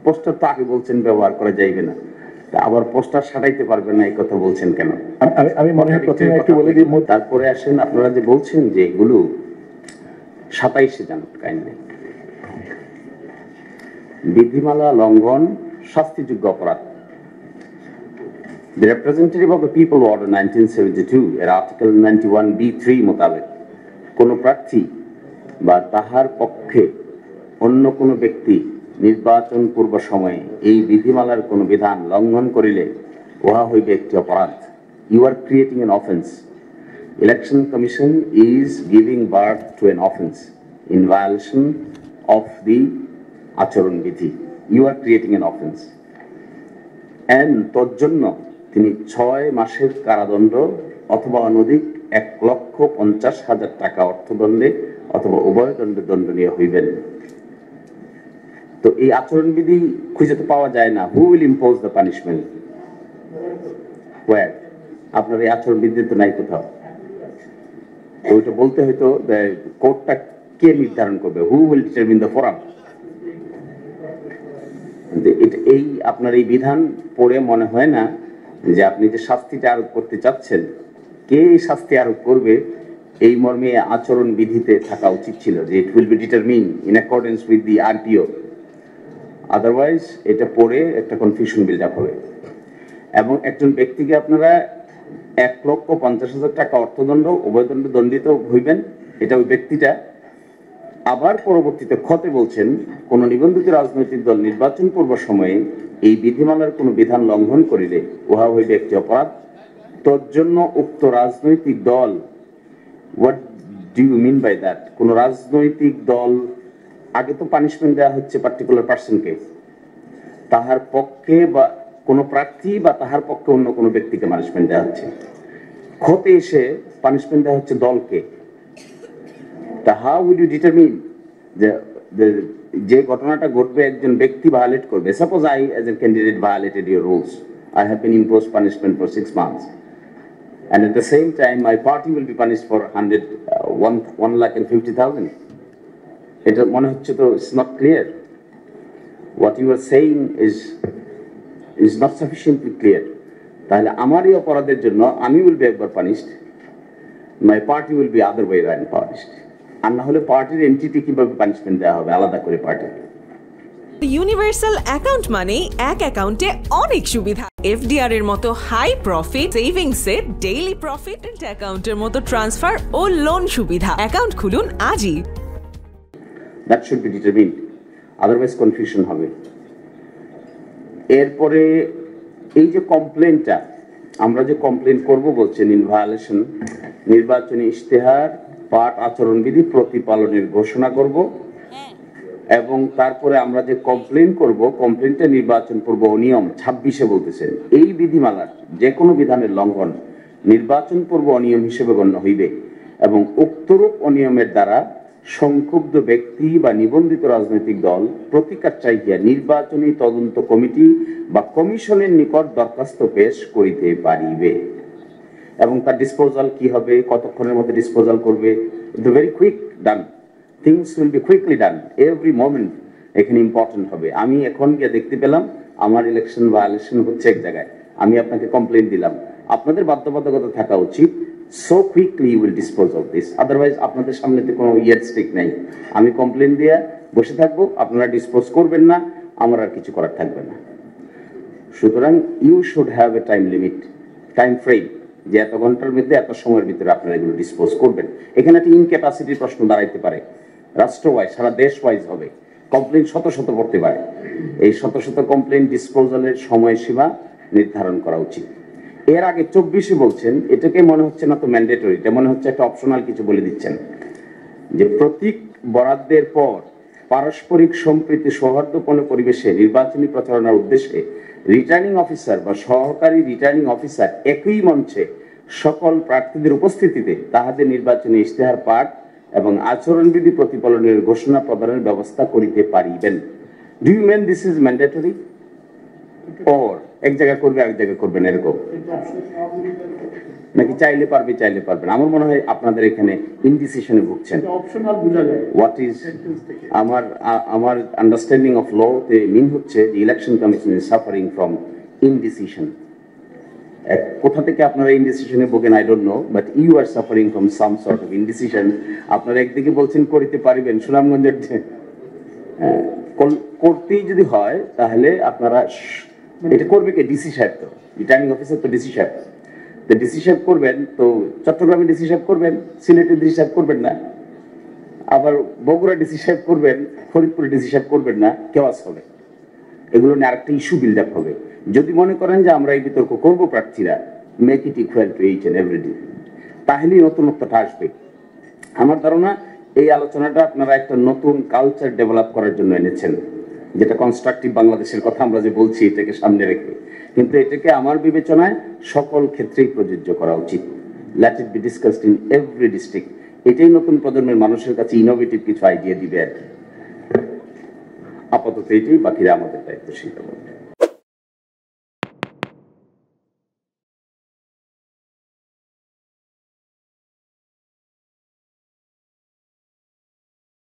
Poster তো আগে বলছেন ব্যবহার করা যাইবে না, আবার পোস্টার সাটাইতে পারবেন না, এই কথা বলছেন কেন? আমি মনে হয় প্রথমে একটু বলে দিই। তারপরে আসেন, আপনারা যে বলছেন যে এগুলো 27-এ যান, কাইন্ডলি বিধিমালা লঙ্ঘন শাস্তিযোগ্য অপরাধ। The representative of the people order 1972 এর আর্টিকেল 91B3 মোতাবেক কোন প্রার্থী বা তাহার পক্ষে অন্য কোন ব্যক্তি নির্বাচন পূর্ব সময়ে এই বিধিমালার কোন বিধান লঙ্ঘন করিলে উহা হইবে একটি অপরাধ। You are creating an offense. Election Commission is giving birth to an offense in violation of the আচরণ বিধি। You are creating an offense. And তজ্জন্য তিনি 6 মাসের কারাদণ্ড অথবা অনধিক 1,50,000 টাকা অর্থদণ্ডে অথবা উভয় দণ্ডে দণ্ডনীয় হইবেন। তো এই আচরণবিধি খুঁজে তো পাওয়া যায় না। Who will impose the punishment? Where? আপনার এই আচরণবিধি তো নাই কোথাও। ওইটা বলতে হয়তো কোর্টটা কে নির্ধারণ করবে? Who will determine the forum? এই আপনার এই বিধান পড়ে মনে হয় না যে আপনি যে শাস্তিটা আরোপ করতে চাচ্ছেন, কে এই শাস্তি আরোপ করবে এই মর্মে আচরণ বিধিতে থাকা উচিত ছিল যে it will be determine in accordance with the RPO. Otherwise এটা পড়ে একটা কনফিউশন বিল্ড আপ হবে এবং একজন ব্যক্তিকে আপনারা 1,50,000 টাকা অর্থদণ্ড উভয়দণ্ডে দণ্ডিত হইবেন, এটা ওই ব্যক্তিটা। আবার পরবর্তীতে খতে বলছেন কোন নিবন্ধিত রাজনৈতিক দল নির্বাচন পূর্ব সময়ে এই বিধিমালার কোন বিধান লঙ্ঘন করিলে উহা হইবে একটি অপরাধ। তজ্জন্য উক্ত রাজনৈতিক দল, what do you mean by that? কোন রাজনৈতিক দল, আগে তো পানিশমেন্ট দেওয়া হচ্ছে পার্টিকুলার পার্সনকে, তাহার পক্ষে বা কোন প্রার্থী বা তাহার পক্ষে অন্য কোন ব্যক্তিকে পানিশমেন্ট দেওয়া হচ্ছে। খতে এসে পানিশমেন্ট দেওয়া হচ্ছে দলকে। তা হাউ উইল ইউ ডিটারমিন যে ঘটনাটা ঘটবে একজন ব্যক্তি ভায়োলেট করবে? Suppose I as a candidate violated your rules, I have been imposed punishment for 6 months, and at the same time my party will be punished for 1,50,000. এটা মনে হচ্ছে তো it's not clear. What you are saying is not sufficiently clear. তাহলে আমার এই অপরাধের জন্য আমি will be একবার punished, my party will be other way around punished. আর না হলে পার্টির এন্টিটি কিভাবে পানিশমেন্ট দেওয়া হবে আলাদা করে পার্টি? ইউনিভার্সাল অ্যাকাউন্ট মানে এক অ্যাকাউন্টে অনেক সুবিধা। এফডিআর এর মতো হাই প্রফিট, সেভিংস এর ডেইলি প্রফিট, অ্যাকাউন্টের মতো ট্রান্সফার ও লোন সুবিধা। অ্যাকাউন্ট খুলুন আজই। That should be determined, otherwise confusion হবে। এরপরে এই যে কমপ্লেনটা, আমরা যে কমপ্লেন করব বলছেন ইন ভায়োলেশন, নির্বাচনী ইশতেহার পাঠ আচরণবিধি প্রতিপালনের ঘোষণা করব এবং তারপরে আমরা যে কমপ্লেন করব, কমপ্লেনটা নির্বাচন পূর্ব অনিয়ম 26-এ বলতেছেন এই বিধিমালার যে কোনো বিধানের লঙ্ঘন নির্বাচন পূর্ব অনিয়ম হিসেবে গণ্য হইবে এবং উক্তরূপ অনিয়মের দ্বারা সংক্ষুব্ধ ব্যক্তি বা নিবন্ধিত রাজনৈতিক দল প্রতিকার চাহিয়া নির্বাচনী তদন্ত কমিটি বা কমিশনের নিকট দরখাস্ত পেশ করিতে পারিবে। এবং তার ডিসপোজাল কি হবে, কতক্ষণের মধ্যে ডিসপোজাল করবে? Very quick done, things will be quickly done, every moment এখানে ইম্পর্টেন্ট হবে। আমি এখন গিয়ে দেখতে পেলাম আমার ইলেকশন ভায়োলেশন হচ্ছে এক জায়গায়, আমি আপনাকে কমপ্লেন দিলাম, আপনাদের বাধ্যবাধকতা থাকা উচিত so quickly you will dispose of this, otherwise আপনাদের সামনে তো কোনো ইয়ারস্টিক নাই। আমি কমপ্লেন দিয়ে বসে থাকবো, আপনারা ডিসপোজ করবেন না, আমার আর কিছু করার থাকবে না। সুতরাং you should have a time limit, time frame, যে এত ঘন্টার মধ্যে এত সময়ের ভিতরে আপনারা এগুলো ডিসপোজ করবেন। এখানে একটা ইনক্যাপাসিটির প্রশ্ন দাঁড়াইতে পারে, রাষ্ট্র ওয়াইজ, সারা দেশ ওয়াইজ হবে, কমপ্লেন শত শত পড়তে পারে। এই শত শত কমপ্লেন ডিসপোজালের সময়সীমা নির্ধারণ করা উচিত। এর আগে 24-এ বলছেন, এটাকে মনে হচ্ছে না তো ম্যান্ডেটরি, এটা মনে হচ্ছে একটা অপশনাল কিছু বলে দিচ্ছেন, যে প্রতীক বরাদ্দের পর পারস্পরিক সম্প্রীতি সৌহার্দ্যপূর্ণ পরিবেশে নির্বাচনী প্রচারণার উদ্দেশ্যে রিটার্নিং অফিসার বা সহকারী রিটার্নিং অফিসার একই মঞ্চে সকল প্রার্থীদের উপস্থিতিতে তাহাদের নির্বাচনী ইশতেহার পাঠ এবং আচরণবিধি প্রতিপালনের ঘোষণা প্রদানের ব্যবস্থা করিতে পারিবেন। Do you mean this is mandatory? or এক জায়গায় করবে এক জায়গায় করবে না এরকম, নাকি চাইলে পারবে চাইলে পারবে না? আমার মনে হয় আপনাদের এখানে ইনডিসিশনে ভুগছেন। হোয়াট ইজ আমার আন্ডারস্ট্যান্ডিং অফ ল তে মিন হচ্ছে যে election commission is suffering from indecision. কোথা থেকে আপনারা ইনডিসিশনে ভোগেন I don't know, but you are suffering from some sort of indecision. আপনারা একদিকে বলছেন করিতে পারিবেন, সুনামগঞ্জের করতেই যদি হয় তাহলে আপনারা এটা করবে কে? ডিসি সাহেব, তো রিটার্নিং অফিসার তো ডিসি সাহেব। তো ডিসি সাহেব করবেন, তো চট্টগ্রামে ডিসি সাহেব করবেন, সিলেটের ডিসি সাহেব করবেন না, আবার বগুড়া ডিসি সাহেব করবেন, ফরিদপুর ডিসি সাহেব করবেন না, কেওয়াস হবে। এগুলো নিয়ে আরেকটা ইস্যু বিল্ড আপ হবে। যদি মনে করেন যে আমরা এই বিতর্ক করবো প্রার্থীরা, make it equal to each and everyday, তাহলেই নতুনত্বটা আসবে। আমার ধারণা এই আলোচনাটা আপনারা একটা নতুন কালচার ডেভেলপ করার জন্য এনেছেন, যেটা কনস্ট্রাকটিভ বাংলাদেশের কথা আমরা যে বলছি এটাকে সামনে রেখে, কিন্তু এটাকে আমার বিবেচনায় সকল ক্ষেত্রেই প্রযোজ্য করা উচিত। Let it be discussed in every district. এটাই নতুন প্রজন্মের মানুষের কাছে ইনোভেটিভ কিছু আইডিয়া দিবে আর কি। আপাতত এটাই, বাকিরা আমাদের দায়িত্বশীল।